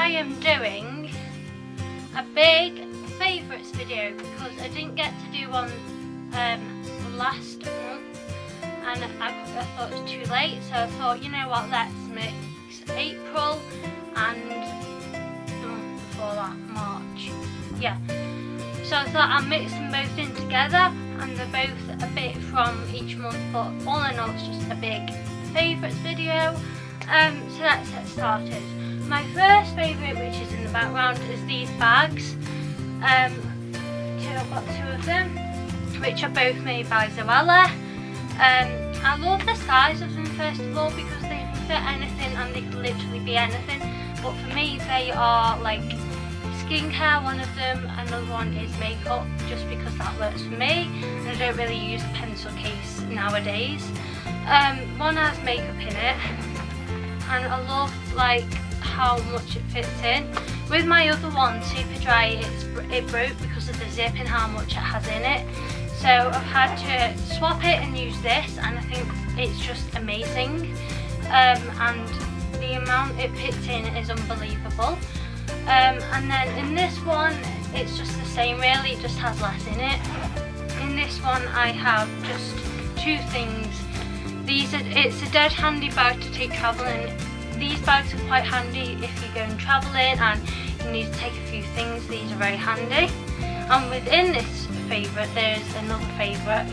I am doing a big favourites video because I didn't get to do one last month and I thought it was too late, so I thought, you know what, let's mix April and the month before that, March. Yeah, so I thought I'll mix them both in together, and they're both a bit from each month, but all in all it's just a big favourites video. So let's get started. My first favourite, which is in the background, is these bags. I've got two of them, which are both made by Zoella. I love the size of them first of all because they can fit anything and they can literally be anything. But for me, they are like skincare, one of them, another one is makeup, just because that works for me. And I don't really use a pencil case nowadays. One has makeup in it, and I love like how much it fits in. With my other one, Super Dry, it broke because of the zip and how much it has in it. So I've had to swap it and use this, and I think it's just amazing. And the amount it fits in is unbelievable. And then in this one, it's just the same really, it just has less in it. In this one I have just two things. It's a dead handy bag to take travelling. These bags are quite handy if you're going travelling and you need to take a few things. These are very handy. And within this favourite, there's another favourite.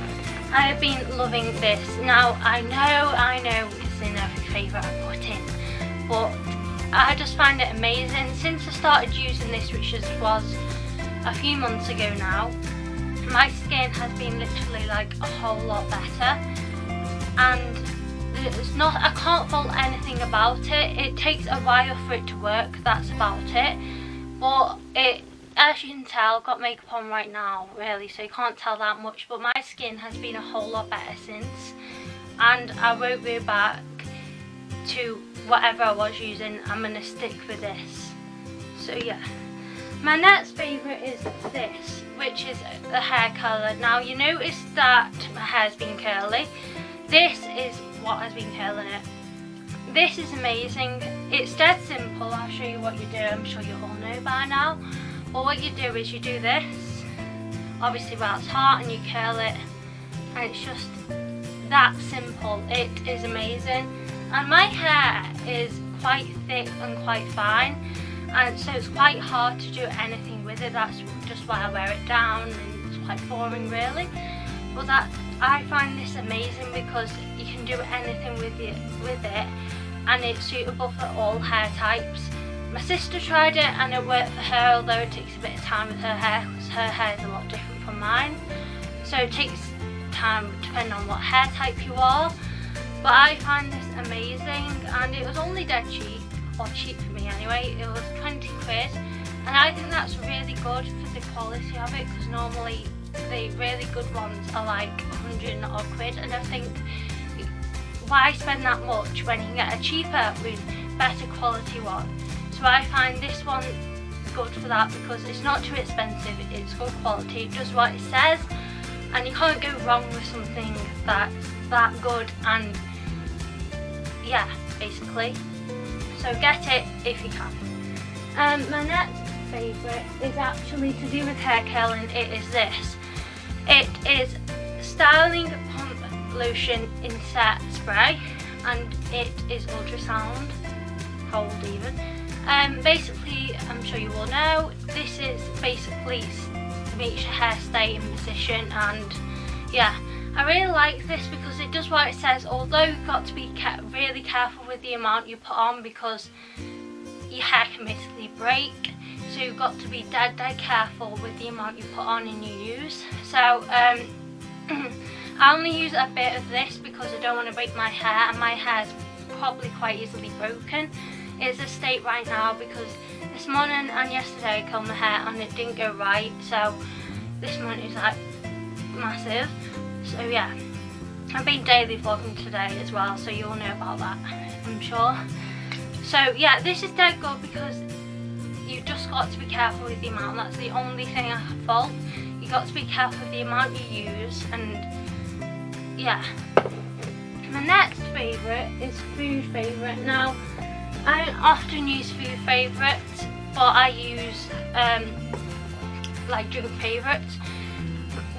I have been loving this. Now I know it's in every favourite I put in, but I just find it amazing. Since I started using this, which was a few months ago now, my skin has been literally like a whole lot better. And I can't fault anything about it. It takes a while for it to work, that's about it. But it, as you can tell, I've got makeup on right now really, so you can't tell that much, but my skin has been a whole lot better since, and I won't go back to whatever I was using. I'm going to stick with this. So yeah, my next favourite is this, which is the hair curler. Now you notice that my hair's been curly. This is what has been curling it. This is amazing. It's dead simple. I'll show you what you do. I'm sure you all know by now. But what you do is you do this, obviously while it's hot, and you curl it, and it's just that simple. It is amazing. And my hair is quite thick and quite fine, and so it's quite hard to do anything with it. That's just why I wear it down, and it's quite boring really. But I find this amazing because you can do anything with it, and it's suitable for all hair types. My sister tried it and it worked for her, although it takes a bit of time with her hair because her hair is a lot different from mine. So it takes time depending on what hair type you are. But I find this amazing, and it was only dead cheap, or cheap for me anyway. It was 20 quid, and I think that's really good for the quality of it, because normally the really good ones are like 100 odd quid, and I think why spend that much when you can get a cheaper with better quality one. So I find this one good for that because it's not too expensive, it's good quality, it does what it says, and you can't go wrong with something that's that good. And yeah, basically, so get it if you can. My next favourite is actually to do with hair curling. It is this. It is Styling Pump Lotion Inset Spray, and it is ultrasound cold even. Basically, I'm sure you all know, this is basically makes your hair stay in position, and yeah, I really like this because it does what it says, although you've got to be really careful with the amount you put on because your hair can basically break. So you've got to be dead careful with the amount you put on and you use. So I only use a bit of this because I don't want to break my hair, and my hair is probably quite easily broken. It's a state right now because this morning and yesterday I curled my hair and it didn't go right, so this morning is like massive. So yeah, I've been daily vlogging today as well, so you'll know about that, I'm sure. So yeah, this is dead good because you just got to be careful with the amount. That's the only thing I have fault. You got to be careful with the amount you use, and yeah. My next favourite is food favourite. Now, I don't often use food favourites, but I use like drink favourites.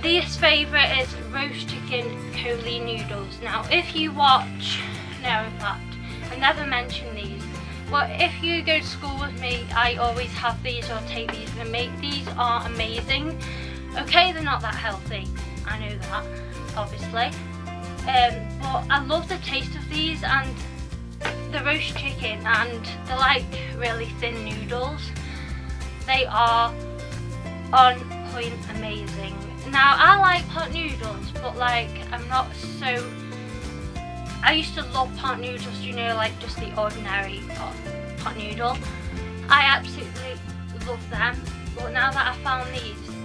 This favourite is roast chicken coli noodles. Now if you watch, no in fact, I never mention these, but if you go to school with me, I always have these or take these with me. These are amazing. Okay, they're not that healthy, I know that, obviously. But I love the taste of these, and the roast chicken, and they're like really thin noodles. They are on point amazing. Now I like pot noodles, but like I'm not so, I used to love pot noodles, you know, like just the ordinary pot noodle. I absolutely love them, but now that I found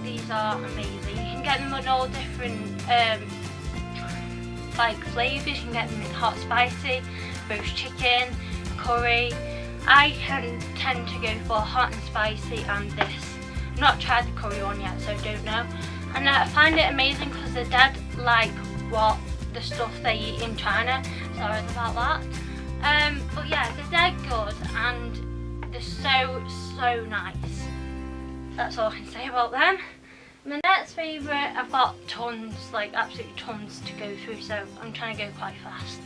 these are amazing. You can get them in all different like flavours. You can get them in hot, spicy, roast chicken, curry. I tend to go for hot and spicy and this. I've not tried the curry one yet, so I don't know. And I find it amazing because they're dead like what the stuff they eat in China. Sorry about that. But yeah, they're dead good and they're so nice. That's all I can say about them. My next favourite, I've got tons, like absolutely tons to go through, so I'm trying to go quite fast,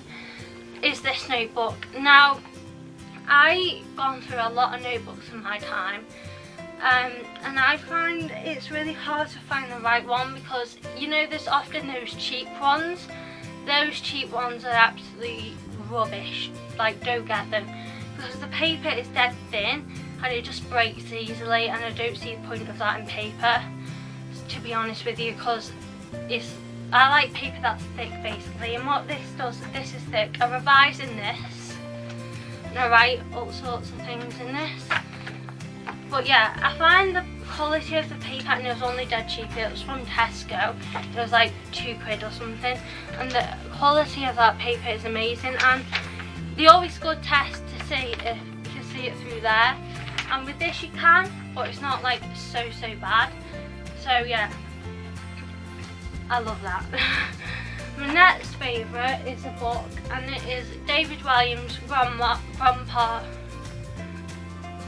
is this notebook. Now, I've gone through a lot of notebooks in my time, and I find it's really hard to find the right one because, you know, there's often those cheap ones. Those cheap ones are absolutely rubbish, like don't get them, because the paper is dead thin and it just breaks easily, and I don't see the point of that in paper, to be honest with you, because I like paper that's thick basically, and what this does, this is thick. I revise in this and I write all sorts of things in this. But yeah, I find the quality of the paper, and it was only dead cheap, it was from Tesco, it was like £2 or something, and the quality of that paper is amazing, and they always good test to see if you can see it through there, and with this you can, but it's not like so bad. So yeah, I love that. My next favourite is a book, and it is David Williams'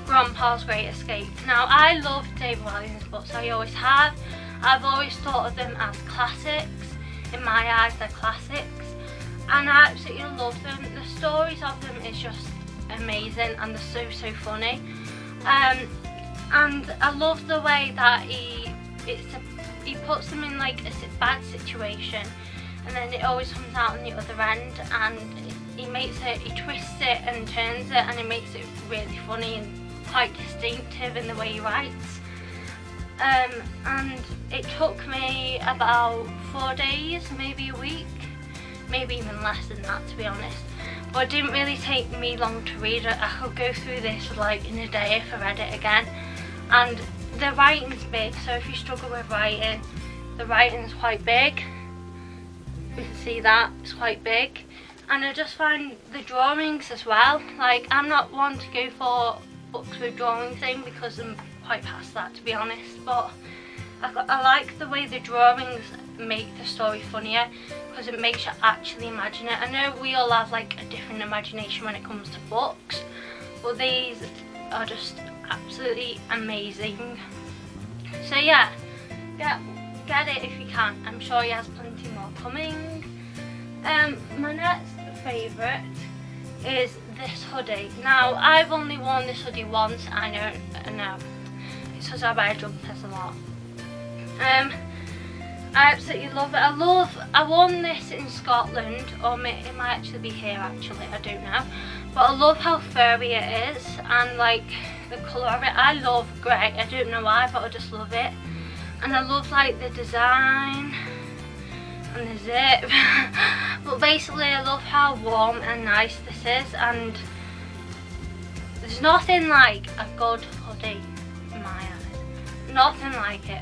Grandpa's Great Escape. Now I love David Williams books, I always have. I've always thought of them as classics. In my eyes they're classics, and I absolutely love them. The stories of them is just amazing, and they're so funny. And I love the way that he puts them in like a bad situation, and then it always comes out on the other end, and he twists it and turns it, and it makes it really funny and quite distinctive in the way he writes. And it took me about 4 days, maybe a week, maybe even less than that, to be honest. But it didn't really take me long to read it. I could go through this like in a day if I read it again. And the writing's big, so if you struggle with writing, the writing's quite big. You can see that, it's quite big. And I just find the drawings as well, like I'm not one to go for books with drawings in because I'm quite past that, to be honest, but I like the way the drawings make the story funnier because it makes you actually imagine it. I know we all have like a different imagination when it comes to books, but these are just absolutely amazing. So yeah, get it if you can. I'm sure he has plenty more coming. My next favourite is this hoodie. Now I've only worn this hoodie once. I know it's because I wear jumpers a lot. I absolutely love it. I worn this in Scotland, or it might actually be here actually, I don't know, but I love how furry it is, and like the colour of it. I love grey, I don't know why, but I just love it. And I love like the design and the zip. But basically I love how warm and nice this is, and there's nothing like a good hoodie in my eyes. Nothing like it.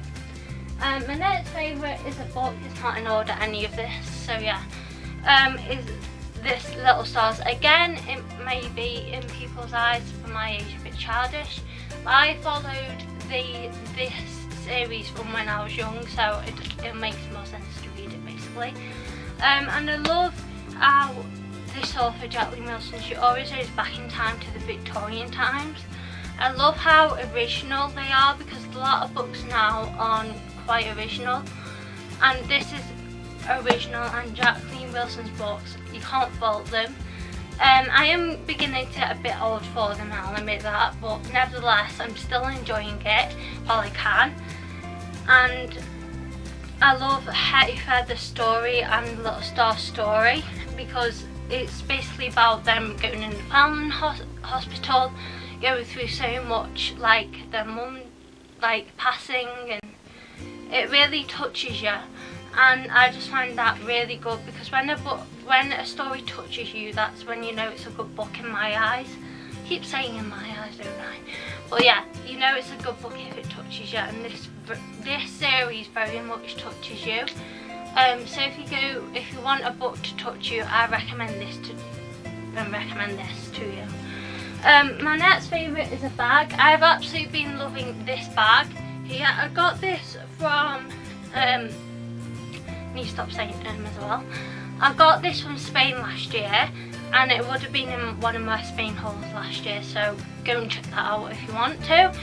My next favourite is a book. It's not in order, any of this, so yeah. Is this Little Stars. Again, it may be in people's eyes for my age a bit childish, but I followed this series from when I was young, so it makes more sense to read it basically. And I love how this author, Jacqueline Wilson, she always goes back in time to the Victorian times. I love how original they are, because a lot of books now aren't quite original, and this is original, and Jacqueline Wilson's books, you can't fault them. I am beginning to get a bit old for them, I'll admit that, but nevertheless I'm still enjoying it while I can. And I love Hetty Feather's story and Little Star's story, because it's basically about them going in the family hospital, going through so much, like their mum like passing, and it really touches you. And I just find that really good, because when a story touches you, that's when you know it's a good book in my eyes. I keep saying in my eyes, don't I? But yeah, you know it's a good book if it touches you, and this series very much touches you. So if you want a book to touch you, I recommend this to you. My next favourite is a bag. I've absolutely been loving this bag here. I got this from need to stop saying as well. I got this from Spain last year, and it would have been in one of my Spain hauls last year, so go and check that out if you want to.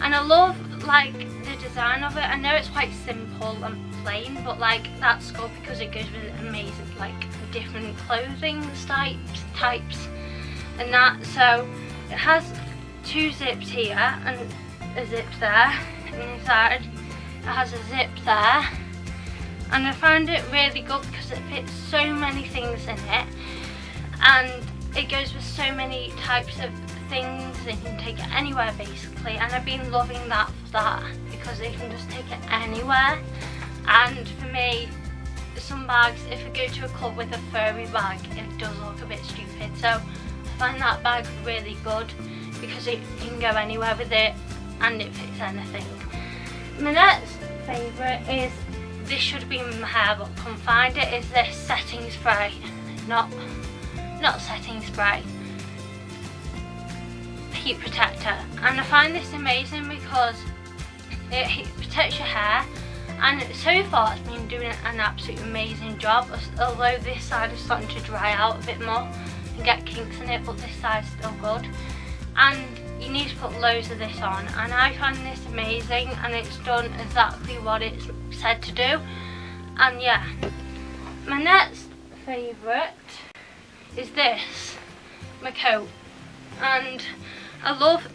And I love like the design of it. I know it's quite simple and plain, but like that's good because it goes with amazing like different clothing types and that. So it has two zips here and a zip there, and inside it has a zip there. And I found it really good because it fits so many things in it, and it goes with so many types of things, and you can take it anywhere basically. And I've been loving that for that, because you can just take it anywhere. And for me, some bags, if I go to a club with a furry bag, it does look a bit stupid, so I find that bag really good because you can go anywhere with it and it fits anything. My next favourite is, this should have been in my hair but couldn't find it, is this setting spray. Not setting spray, heat protector. And I find this amazing because it protects your hair, and so far it's been doing an absolute amazing job, although this side is starting to dry out a bit more and get kinks in it, but this side's still good. And you need to put loads of this on, and I find this amazing, and it's done exactly what it's said to do. And yeah, my next favourite is this, my coat. And I love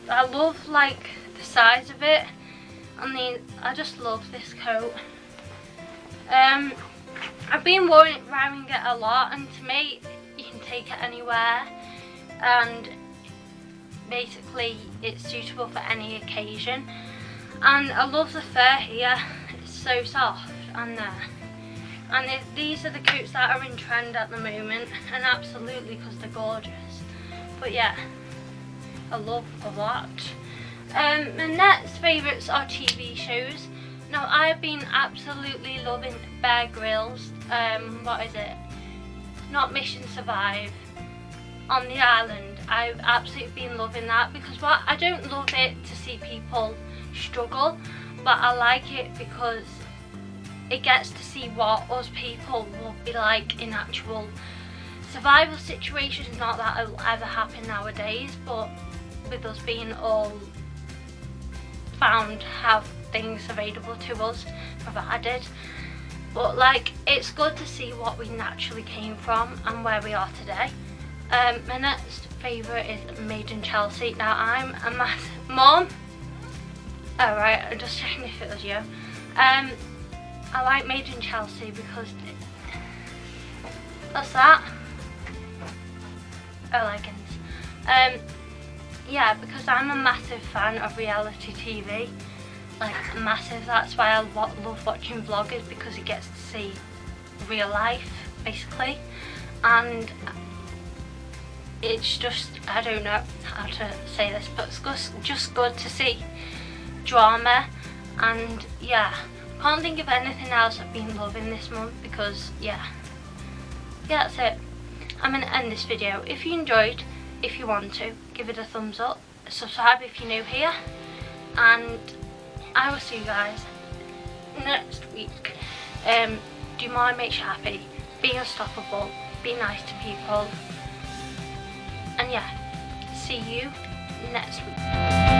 I love like the size of it, and I just love this coat. I've been wearing it a lot, and to me you can take it anywhere, and basically it's suitable for any occasion. And I love the fur here, it's so soft and there. And these are the coats that are in trend at the moment, and absolutely because they're gorgeous. But yeah, I love a lot. My next favourites are TV shows. Now I've been absolutely loving Bear Grylls, what is it? Not Mission Survive, on the island. I've absolutely been loving that, because I don't love it to see people struggle, but I like it because it gets to see what us people will be like in actual survival situations. Not that it will ever happen nowadays, but with us being all found have things available to us provided. But like, it's good to see what we naturally came from and where we are today. My next favourite is Made in Chelsea. Now I'm a massive mom. Alright, I'm just checking if it was you. I like Made in Chelsea because what's that? Oh, leggings. Yeah, because I'm a massive fan of reality TV. Like, massive. That's why I love watching vloggers, because it gets to see real life basically, and it's just, I don't know how to say this, but it's just good to see drama. And yeah, can't think of anything else I've been loving this month, because yeah, that's it. I'm going to end this video. If you enjoyed, if you want to, give it a thumbs up, subscribe if you're new here, and I will see you guys next week. Do more, makes you happy, be unstoppable, be nice to people, and yeah, see you next week.